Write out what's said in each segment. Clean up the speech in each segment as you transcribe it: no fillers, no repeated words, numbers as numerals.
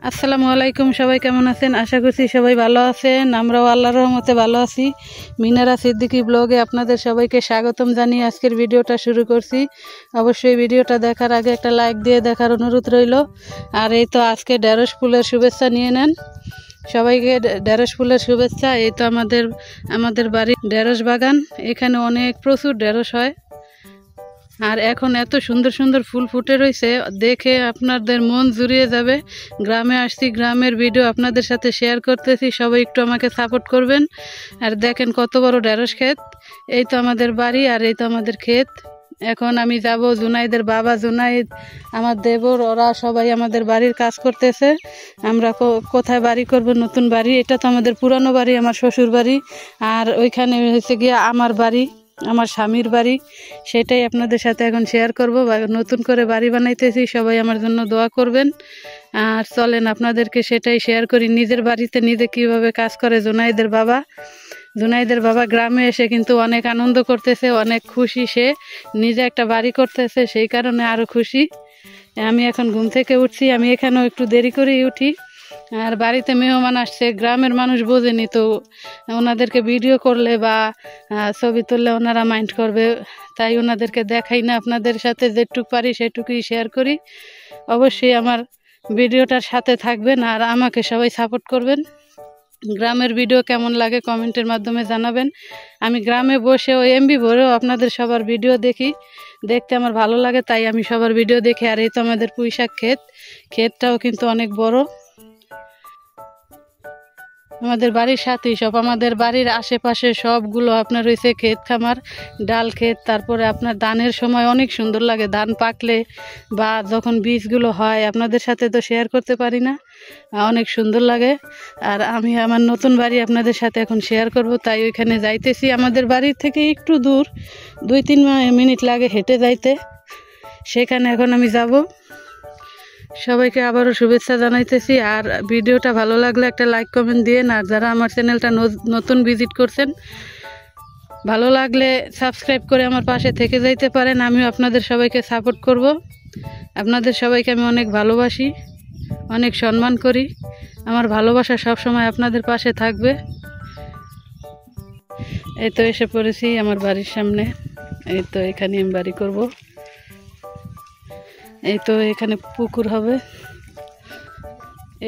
আসসালামু আলাইকুম। সবাই কেমন আছেন? আশা করছি সবাই ভালো আছেন। আমরাও আল্লাহর রহমতে ভালো আছি। মিনারা সিদ্দিকী ব্লগে আপনাদের সবাইকে স্বাগতম জানিয়ে আজকের ভিডিওটা শুরু করছি। অবশ্যই ভিডিওটা দেখার আগে একটা লাইক দিয়ে দেখার অনুরোধ রইল। আর এই তো আজকে ঢেঁড়স ফুলের শুভেচ্ছা নিয়ে নেন। সবাইকে ঢেঁড়স ফুলের শুভেচ্ছা। এই তো আমাদের বাড়ির ঢেঁড়স বাগান। এখানে প্রচুর ঢেঁড়স হয়। আর এখন এত সুন্দর সুন্দর ফুল ফুটে রয়েছে, দেখে আপনাদের মন জুড়িয়ে যাবে। গ্রামে আসছি, গ্রামের ভিডিও আপনাদের সাথে শেয়ার করতেছি। সবাই একটু আমাকে সাপোর্ট করবেন। আর দেখেন কত বড় ঢেঁড়স ক্ষেত। এই তো আমাদের বাড়ি আর এই তো আমাদের ক্ষেত। এখন আমি যাব, জুনাইদের বাবা জুনাইদ, আমার দেবর, ওরা সবাই আমাদের বাড়ির কাজ করতেছে। আমরা কোথায় বাড়ি করব, নতুন বাড়ি। এটা তো আমাদের পুরানো বাড়ি, আমার শ্বশুর বাড়ি। আর ওইখানে হয়েছে গিয়ে আমার বাড়ি, আমার স্বামীর বাড়ি। সেটাই আপনাদের সাথে এখন শেয়ার করব। নতুন করে বাড়ি বানাইতেছি, সবাই আমার জন্য দোয়া করবেন। আর চলেন আপনাদেরকে সেটাই শেয়ার করি, নিজের বাড়িতে নিজে কিভাবে কাজ করে জুনাইদের বাবা গ্রামে এসে কিন্তু অনেক আনন্দ করতেছে, অনেক খুশি। সে নিজে একটা বাড়ি করতেছে, সেই কারণে আরও খুশি। আমি এখন ঘুম থেকে উঠছি, আমি এখানেও একটু দেরি করেই উঠি। আর বাড়িতে মেহমান আসছে, গ্রামের মানুষ বোঝেনি তো, ওনাদেরকে ভিডিও করলে বা ছবি তুললে ওনারা মাইন্ড করবে, তাই ওনাদেরকে দেখাই না। আপনাদের সাথে যেটুকু পারি সেটুকুই শেয়ার করি। অবশ্যই আমার ভিডিওটার সাথে থাকবেন আর আমাকে সবাই সাপোর্ট করবেন। গ্রামের ভিডিও কেমন লাগে কমেন্টের মাধ্যমে জানাবেন। আমি গ্রামে বসেও এমবি ভরেও আপনাদের সবার ভিডিও দেখতে আমার ভালো লাগে, তাই আমি সবার ভিডিও দেখি। আর এই তো আমাদের পুঁইশাক ক্ষেতটাও কিন্তু অনেক বড়। আমাদের বাড়ির সাথেই সব, আমাদের বাড়ির আশেপাশে সবগুলো আপনার রয়েছে ক্ষেত খামার, ডাল ক্ষেত। তারপরে আপনার ধানের সময় অনেক সুন্দর লাগে, ধান পাকলে বা যখন বীজগুলো হয়, আপনাদের সাথে তো শেয়ার করতে পারি না, অনেক সুন্দর লাগে। আর আমি আমার নতুন বাড়ি আপনাদের সাথে এখন শেয়ার করব, তাই ওইখানে যাইতেছি। আমাদের বাড়ির থেকে একটু দূর, 2-3 মিনিট লাগে হেঁটে যাইতে। সেখানে এখন আমি যাব। সবাইকে আবারও শুভেচ্ছা জানাইতেছি। আর ভিডিওটা ভালো লাগলে একটা লাইক কমেন্ট দিয়ে। আর যারা আমার চ্যানেলটা নতুন ভিজিট করছেন, ভালো লাগলে সাবস্ক্রাইব করে আমার পাশে থেকে যাইতে পারেন। আমিও আপনাদের সবাইকে সাপোর্ট করব। আপনাদের সবাইকে আমি অনেক ভালোবাসি, অনেক সম্মান করি। আমার ভালোবাসা সব সময় আপনাদের পাশে থাকবে। এই তো এসে পড়েছি আমার বাড়ির সামনে। এই তো এখানে আমি বাড়ি করব। এই তো এখানে পুকুর হবে।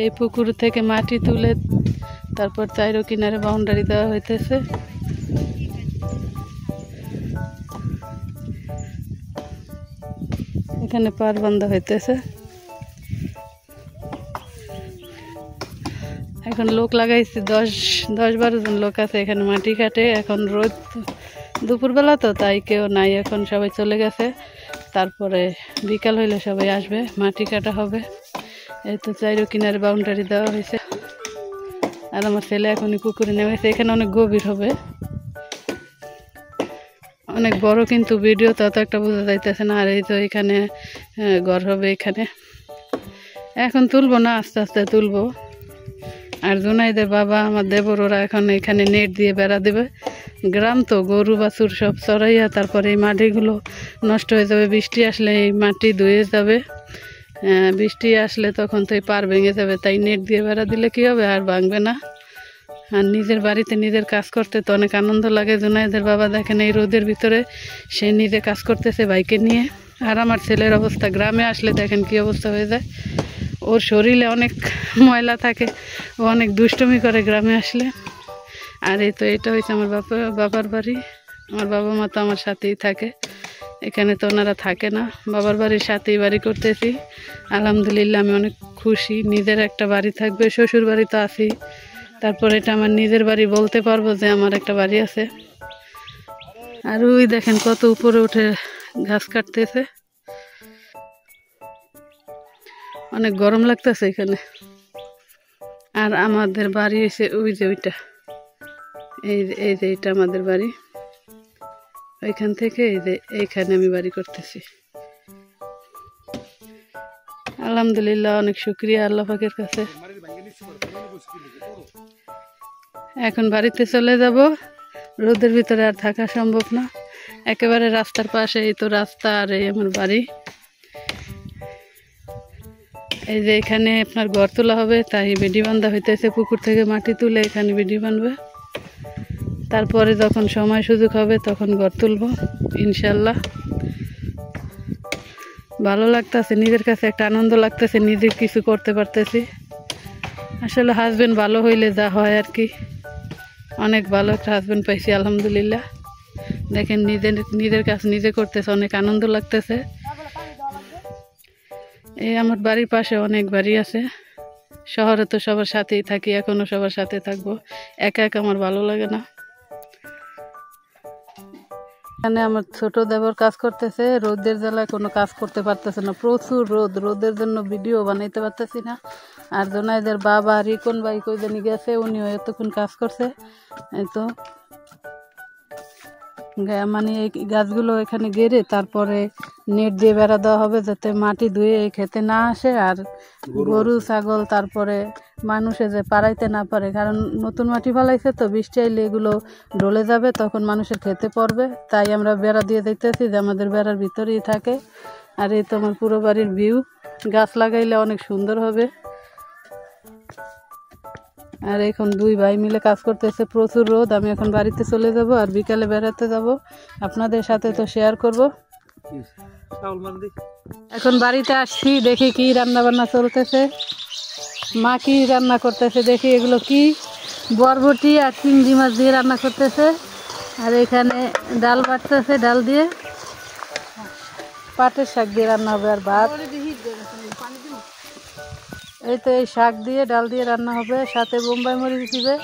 এই পুকুর থেকে মাটি তুলে তারপর চাইরো কিনারে বাউন্ডারি দেওয়া হইতেছে। এখানে পার বান্ধা হইতেছে। এখন লোক লাগাইছে, 10-12 জন লোক আছে এখানে, মাটি কাটে। এখন রোদ, দুপুরবেলা তো, তাই কেউ নাই, এখন সবাই চলে গেছে। তারপরে বিকাল হইলে সবাই আসবে, মাটি কাটা হবে। এই তো চাইরো কিনারে বাউন্ডারি দেওয়া হয়েছে। আর আমার ছেলে এখনই পুকুরে নেমেছে। এখানে অনেক গভীর হবে, অনেক বড়, কিন্তু ভিডিও তত একটা বোঝা যাইতেছে না। আর এই তো এখানে ঘর হবে এখানে। এখন তুলবো না, আস্তে আস্তে তুলবো। আর জুনাইদের বাবা, আমার দেবর, ওরা এখন এখানে নেট দিয়ে বেড়া দেবে। গ্রাম তো, গরু বাছুর সব চড়াইয়া তারপরে এই মাটিগুলো নষ্ট হয়ে যাবে। বৃষ্টি আসলে এই মাটি ধুয়ে যাবে। বৃষ্টি আসলে তখন তো এই পার ভেঙে যাবে, তাই নেট দিয়ে বেড়া দিলে কী হবে, আর ভাঙবে না। আর নিজের বাড়িতে নিজের কাজ করতে তো অনেক আনন্দ লাগে। জুনাইদের বাবা দেখেন এই রোদের ভিতরে সে নিজে কাজ করতেছে বাইকে নিয়ে। আর আমার ছেলের অবস্থা, গ্রামে আসলে দেখেন কী অবস্থা হয়ে যায়। ওর শরীরে অনেক ময়লা থাকে, ও অনেক দুষ্টুমি করে গ্রামে আসলে। আর এই তো এটা হয়েছে আমার বাবার বাড়ি। আমার বাবা মা তো আমার সাথেই থাকে, এখানে তো ওনারা থাকে না। বাবার বাড়ির সাথেই বাড়ি করতেছি। আলহামদুলিল্লাহ আমি অনেক খুশি, নিজের একটা বাড়ি থাকবে। শ্বশুর বাড়ি তো আছি, তারপর এটা আমার নিজের বাড়ি বলতে পারবো যে আমার একটা বাড়ি আছে। আর ওই দেখেন কত উপরে উঠে ঘাস কাটতেছে, অনেক গরম লাগতেছে এখানে। আর আমাদের বাড়ি এসে ওই যে ওইটা, এই যে এটা আমাদের বাড়ি। ওইখান থেকে এই যে এইখানে আমি বাড়ি করতেছি। আলহামদুলিল্লাহ, অনেক শুকরিয়া আল্লাহ পাকের কাছে। এখন বাড়িতে চলে যাব, রোদের ভিতরে আর থাকা সম্ভব না। একেবারে রাস্তার পাশে, এই তো রাস্তা আর এই আমার বাড়ি। এই যে এখানে আপনার ঘর তোলা হবে, তাই বেডি বান্ধা হইতেছে। পুকুর থেকে মাটি তুলে এখানে বেডি বাঁধবে, তারপরে যখন সময় সুযোগ হবে তখন ঘর তুলব ইনশাল্লাহ। ভালো লাগতেছে, নিজের কাছে একটা আনন্দ লাগতেছে, নিজে কিছু করতে পারতেছি। আসলে হাজবেন্ড ভালো হইলে যা হয় আর কি। অনেক ভালো একটা হাজবেন্ড পাইছি আলহামদুলিল্লাহ। দেখেন নিজের কাজ নিজে করতেছে, অনেক আনন্দ লাগতেছে। এই আমার বাড়ির পাশে অনেক বাড়ি আছে। শহরে তো সবার সাথেই থাকি, এখনো সবার সাথে থাকবো। একা একা আমার ভালো লাগে না। এখানে আমার ছোট দেবর কাজ করতেছে, রোদের জ্বালায় কোনো কাজ করতে পারতেছে না, প্রচুর রোদ। রোদের জন্য ভিডিও বানাইতে পারতেছি না। আর জোনাইদের বাবা রিকন ভাই কই জানি গেছে, উনিও এতক্ষণ কাজ করছে। এই তো মানে এই গাছগুলো এখানে গেড়ে তারপরে নেট দিয়ে বেড়া দেওয়া হবে, যাতে মাটি ধুয়ে এই খেতে না আসে, আর গরু ছাগল তারপরে মানুষে যে পাড়াইতে না পারে। কারণ নতুন মাটি ফেলাইছে তো, বৃষ্টি আইলে এগুলো ডলে যাবে, তখন মানুষের খেতে পড়বে। তাই আমরা বেড়া দিয়ে দিতেছি যে আমাদের বেড়ার ভিতরেই থাকে। আর এই তো আমার পুরো বাড়ির ভিউ। গাছ লাগাইলে অনেক সুন্দর হবে। আর এখন দুই ভাই মিলে কাজ করতেছে, প্রচুর রোদ। আমি এখন বাড়িতে চলে যাব, আর বিকালে বেড়াতে যাব, আপনাদের সাথে তো শেয়ার করব। এখন বাড়িতে আসছি, দেখি কি রান্না বান্না চলতেছে। মা কি রান্না করতেছে দেখি। এগুলো কি বরবটি আর চিংড়ি মাছ দিয়ে রান্না করতেছে। আর এখানে ডাল বাটতেছে, ডাল দিয়ে পাটের শাক দিয়ে রান্না হবে, আর ভাত। এই তো এই শাক দিয়ে ডাল দিয়ে রান্না হবে, সাথে বোম্বাই মরিচ দিবে।